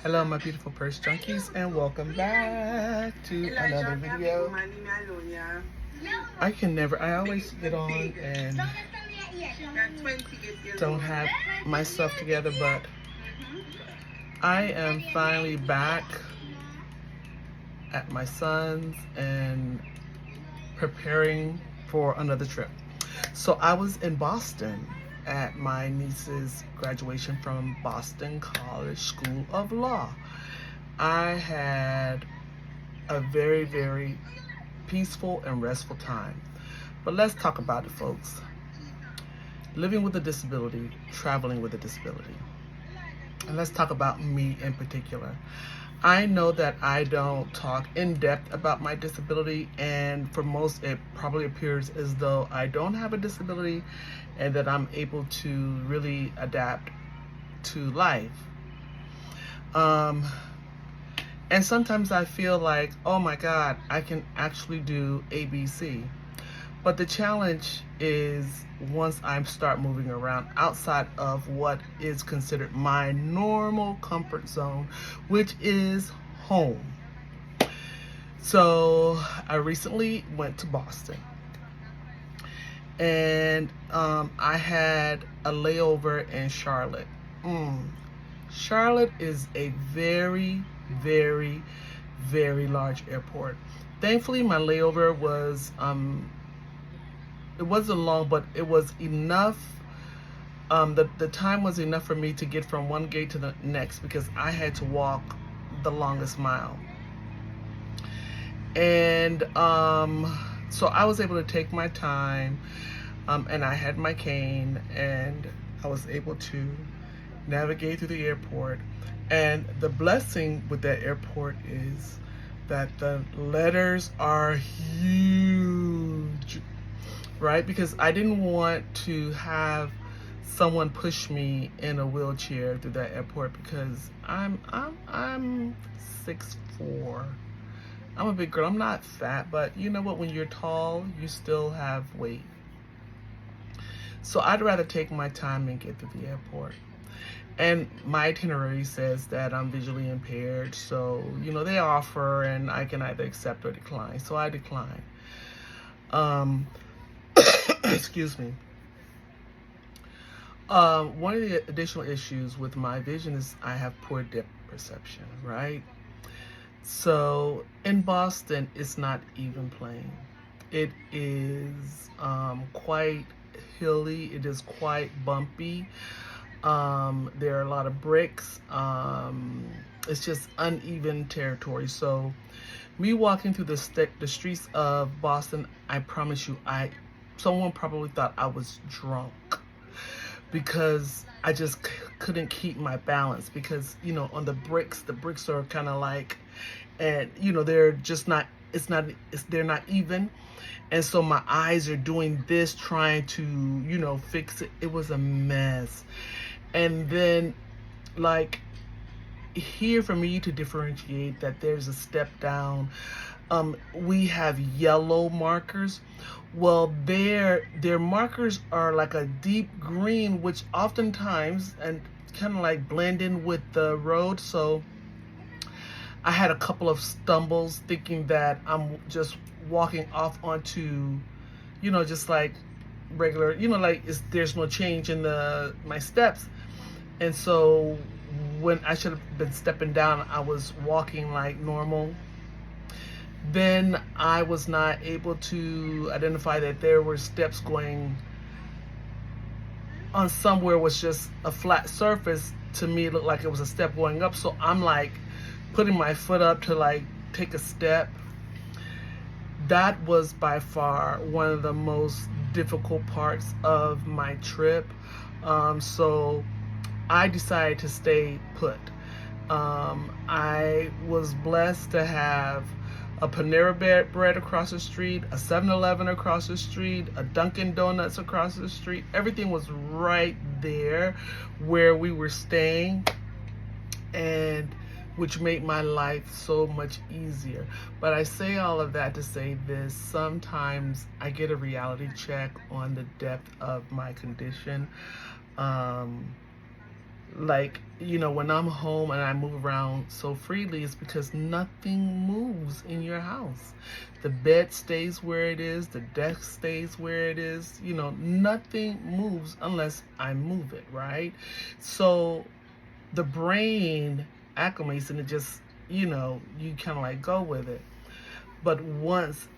Hello, my beautiful purse junkies, and welcome back to another video. I always get on and don't have myself together, but I am finally back at my son's and preparing for another trip. So I was in Boston at my niece's graduation from Boston College School of Law. I had a very, very peaceful and restful time. But let's talk about it, folks. Living with a disability, traveling with a disability. And let's talk about me in particular. I know that I don't talk in depth about my disability, and for most it probably appears as though I don't have a disability and that I'm able to really adapt to life. And sometimes I feel like, oh my God, I can actually do ABC. But the challenge is once I start moving around outside of what is considered my normal comfort zone, which is home. So I recently went to Boston, and I had a layover in Charlotte. Charlotte is a very, very, very large airport. Thankfully, my layover was it wasn't long, but it was enough. The time was enough for me to get from one gate to the next because I had to walk the longest mile. And so I was able to take my time, and I had my cane, and I was able to navigate through the airport. And the blessing with that airport is that the letters are huge. Right? Because I didn't want to have someone push me in a wheelchair through that airport because I'm 6'4". I'm a big girl. I'm not fat, but you know what? When you're tall, you still have weight. So I'd rather take my time and get through the airport. And my itinerary says that I'm visually impaired, so you know they offer, and I can either accept or decline. So I decline. Excuse me. One of the additional issues with my vision is I have poor depth perception, right? So in Boston, it's not even plain. It is quite hilly. It is quite bumpy. There are a lot of bricks. It's just uneven territory. So me walking through the streets of Boston, I promise you, someone probably thought I was drunk because I just couldn't keep my balance because, you know, on the bricks are kind of like, and you know, they're just not, they're not even. And so my eyes are doing this, trying to, you know, fix it. It was a mess. And then like here for me to differentiate that there's a step down, we have yellow markers. Well, their markers are like a deep green, which oftentimes and kind of like blend in with the road. So I had a couple of stumbles thinking that I'm just walking off onto, you know, just like regular, you know, like there's no change in my steps. And so when I should have been stepping down, I was walking like normal. Then I was not able to identify that there were steps going on somewhere was just a flat surface. To me, it looked like it was a step going up. So I'm like putting my foot up to like take a step. That was by far one of the most difficult parts of my trip. So I decided to stay put. I was blessed to have a Panera Bread across the street, a 7-Eleven across the street, a Dunkin' Donuts across the street. Everything was right there where we were staying, and which made my life so much easier. But I say all of that to say this: sometimes I get a reality check on the depth of my condition. Like, when I'm home and I move around so freely, it's because nothing moves in your house. The bed stays where it is, the desk stays where it is, nothing moves unless I move it, right? So the brain acclimates and it just, you kind of like go with it. But once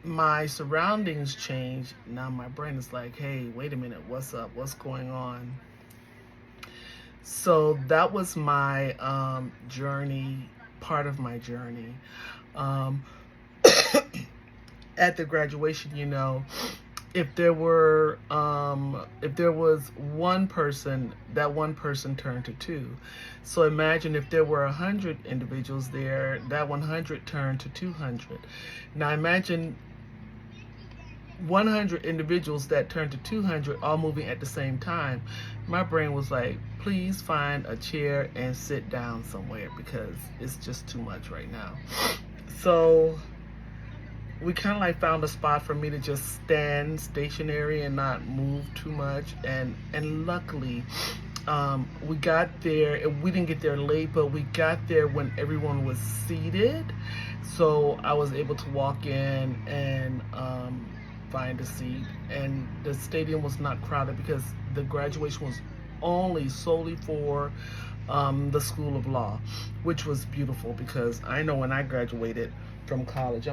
my surroundings change, now my brain is like, hey, wait a minute, what's up? What's going on? So that was my journey, part of my journey. Um, at the graduation, if there was one person, that one person turned to two. So imagine if there were 100 individuals there, that 100 turned to 200. Now imagine 100 individuals that turned to 200 all moving at the same time. My brain was like, please find a chair and sit down somewhere because it's just too much right now. So we kind of like found a spot for me to just stand stationary and not move too much. And luckily, we got there, and we didn't get there late, but we got there when everyone was seated. So I was able to walk in and find a seat, and the stadium was not crowded because the graduation was only solely for the School of Law, which was beautiful because I know when I graduated from college,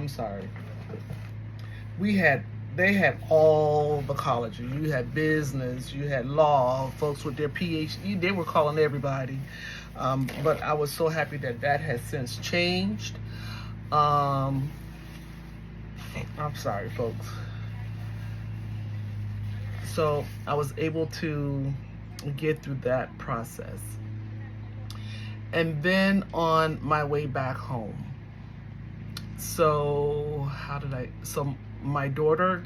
they had all the colleges. You had business, you had law, folks with their PhD, they were calling everybody. But I was so happy that has since changed. I'm sorry, folks. So I was able to get through that process. And then on my way back home, so my daughter,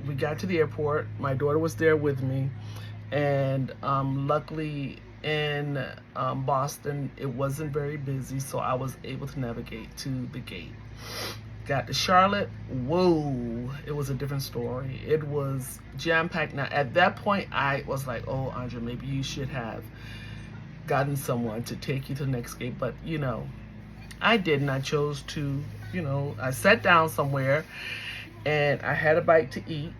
we got to the airport, my daughter was there with me, and luckily in Boston, it wasn't very busy, so I was able to navigate to the gate. Got to Charlotte, whoa, it was a different story. It was jam-packed. Now, at that point, I was like, oh, Andrea, maybe you should have gotten someone to take you to the next gate. But, I didn't. I chose to, I sat down somewhere, and I had a bite to eat.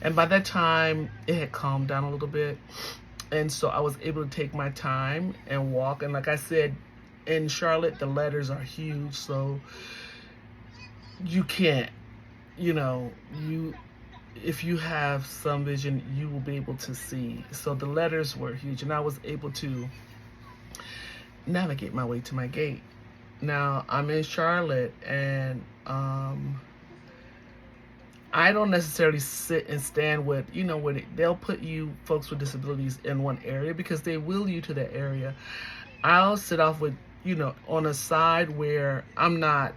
And by that time, it had calmed down a little bit. And so I was able to take my time and walk. And like I said, in Charlotte, the letters are huge, so you can't, if you have some vision, you will be able to see. So the letters were huge, and I was able to navigate my way to my gate. Now, I'm in Charlotte, and I don't necessarily sit and stand with, they'll put you folks with disabilities in one area because they will you to that area. I'll sit off with, on a side where I'm not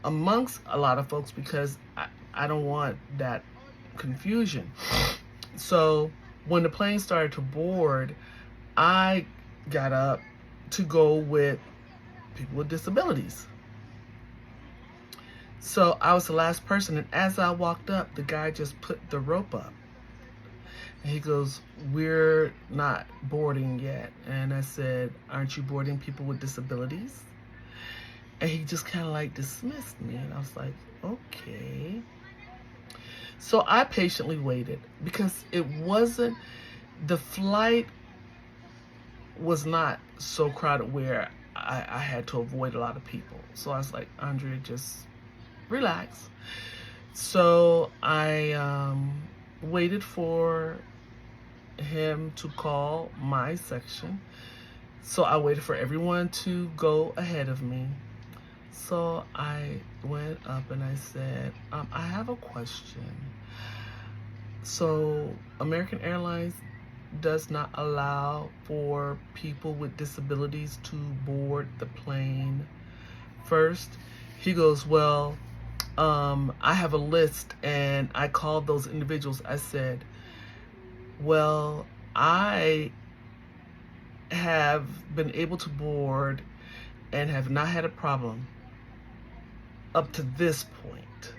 amongst a lot of folks because I don't want that confusion. So when the plane started to board, I got up to go with people with disabilities. So I was the last person, and as I walked up, the guy just put the rope up. And he goes, we're not boarding yet. And I said, aren't you boarding people with disabilities? And he just kind of like dismissed me. And I was like, okay. So I patiently waited because the flight was not so crowded where I had to avoid a lot of people. So I was like, Andrea, just relax. So I waited for him to call my section. So I waited for everyone to go ahead of me. So I went up and I said, I have a question. So American Airlines does not allow for people with disabilities to board the plane first. He goes, well, I have a list, and I called those individuals. I said, well, I have been able to board and have not had a problem up to this point.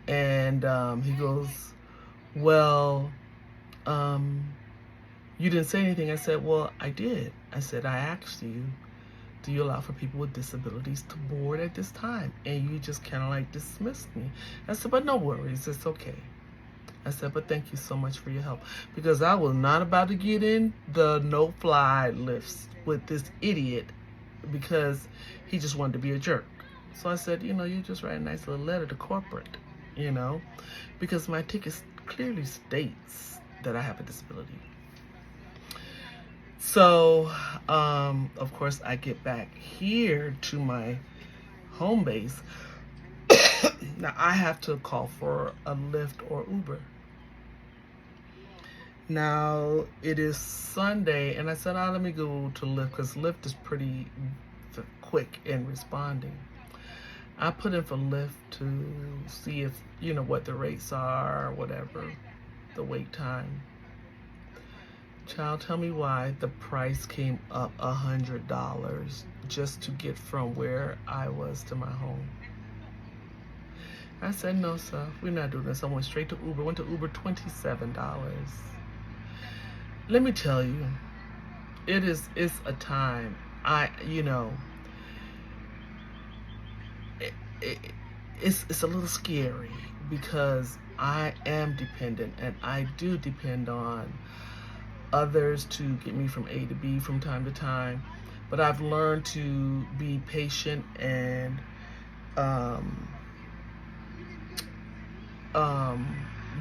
And he goes, well, you didn't say anything. I said, well, I did. I said, I asked you, do you allow for people with disabilities to board at this time? And you just kind of like dismissed me. I said, but no worries, it's okay. I said, but thank you so much for your help. Because I was not about to get in the no-fly lifts with this idiot because he just wanted to be a jerk. So I said, you just write a nice little letter to corporate, because my ticket clearly states that I have a disability. So, of course, I get back here to my home base. Now, I have to call for a Lyft or Uber. Now, it is Sunday, and I said, let me go to Lyft, because Lyft is pretty quick in responding. I put in for Lyft to see if, what the rates are, or whatever, the wait time. Child, tell me why the price came up $100 just to get from where I was to my home. I said, no, sir, we're not doing this. I went straight to Uber. Went to Uber, $27. Let me tell you, it's a time. It's a little scary because I am dependent, and I do depend on others to get me from A to B from time to time. But I've learned to be patient and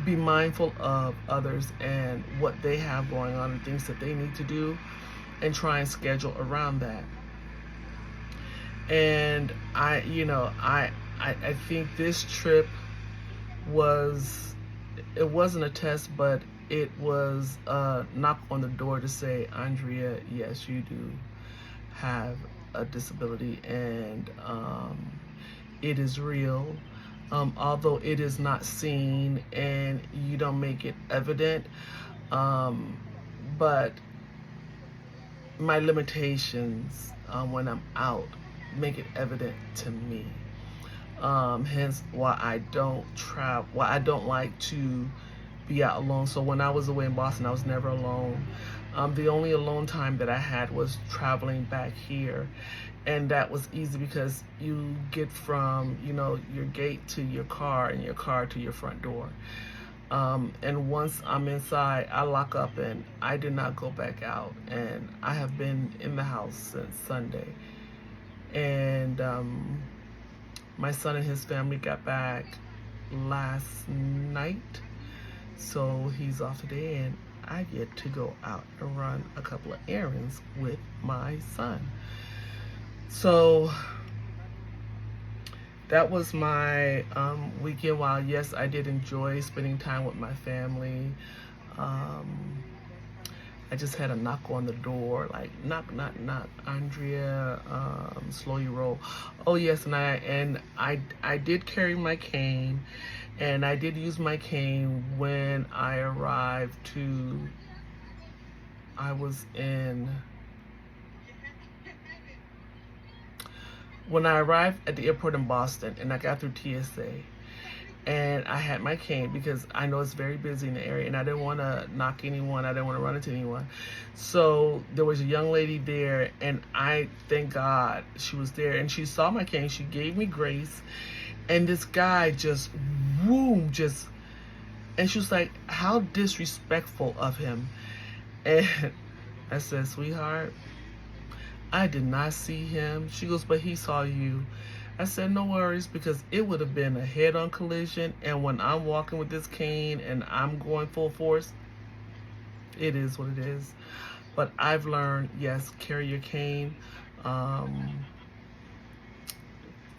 be mindful of others and what they have going on and things that they need to do, and try and schedule around that. And I think this trip it wasn't a test, but it was a knock on the door to say, Andrea, yes, you do have a disability, and it is real. Although it is not seen and you don't make it evident, but my limitations when I'm out make it evident to me. Hence why I don't travel, why I don't like to be out alone. So when I was away in Boston, I was never alone. The only alone time that I had was traveling back here. And that was easy because you get from, your gate to your car, and your car to your front door. And once I'm inside, I lock up and I did not go back out. And I have been in the house since Sunday. And my son and his family got back last night. So he's off today, and I get to go out and run a couple of errands with my son. So that was my weekend. While yes, I did enjoy spending time with my family, I just had a knock on the door, like knock, Andrea, slow your roll. Oh yes, and I did carry my cane, and I did use my cane when I arrived when I arrived at the airport in Boston, and I got through TSA, and I had my cane because I know it's very busy in the area, and I didn't want to knock anyone. I didn't want to run into anyone. So there was a young lady there, and I thank God she was there, and she saw my cane. She gave me grace, and this guy just, and she was like, how disrespectful of him. And I said, sweetheart, I did not see him. She goes, but he saw you. I said, no worries, because it would have been a head-on collision, and when I'm walking with this cane and I'm going full force, it is what it is. But I've learned, yes, carry your cane.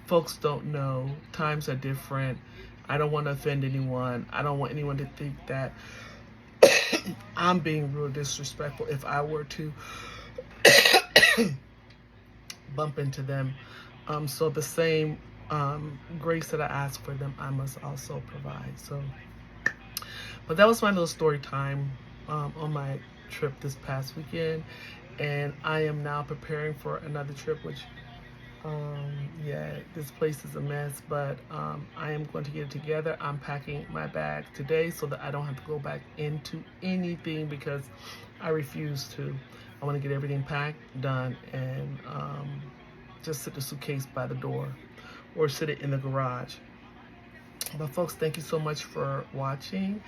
Folks don't know. Times are different. I don't want to offend anyone. I don't want anyone to think that I'm being real disrespectful if I were to bump into them. So the same grace that I ask for them, I must also provide. So, but that was my little story time on my trip this past weekend, and I am now preparing for another trip, which Yeah, this place is a mess, but I am going to get it together. I'm packing my bag today so that I don't have to go back into anything because I refuse to. I want to get everything packed, done, and just sit the suitcase by the door or sit it in the garage. But folks, thank you so much for watching.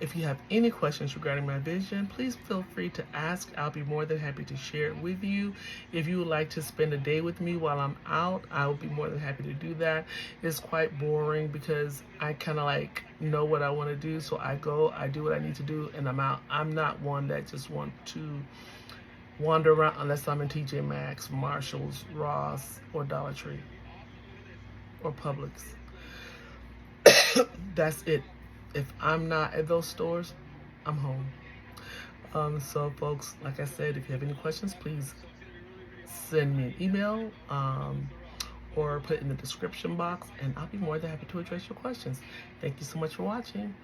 If you have any questions regarding my vision, please feel free to ask. I'll be more than happy to share it with you. If you would like to spend a day with me while I'm out, I will be more than happy to do that. It's quite boring because I kind of like know what I want to do. So I go, I do what I need to do, and I'm out. I'm not one that just want to wander around unless I'm in TJ Maxx, Marshalls, Ross, or Dollar Tree, or Publix. That's it. If I'm not at those stores, I'm home. So folks, like I said, if you have any questions, please send me an email or put it in the description box, and I'll be more than happy to address your questions. Thank you so much for watching.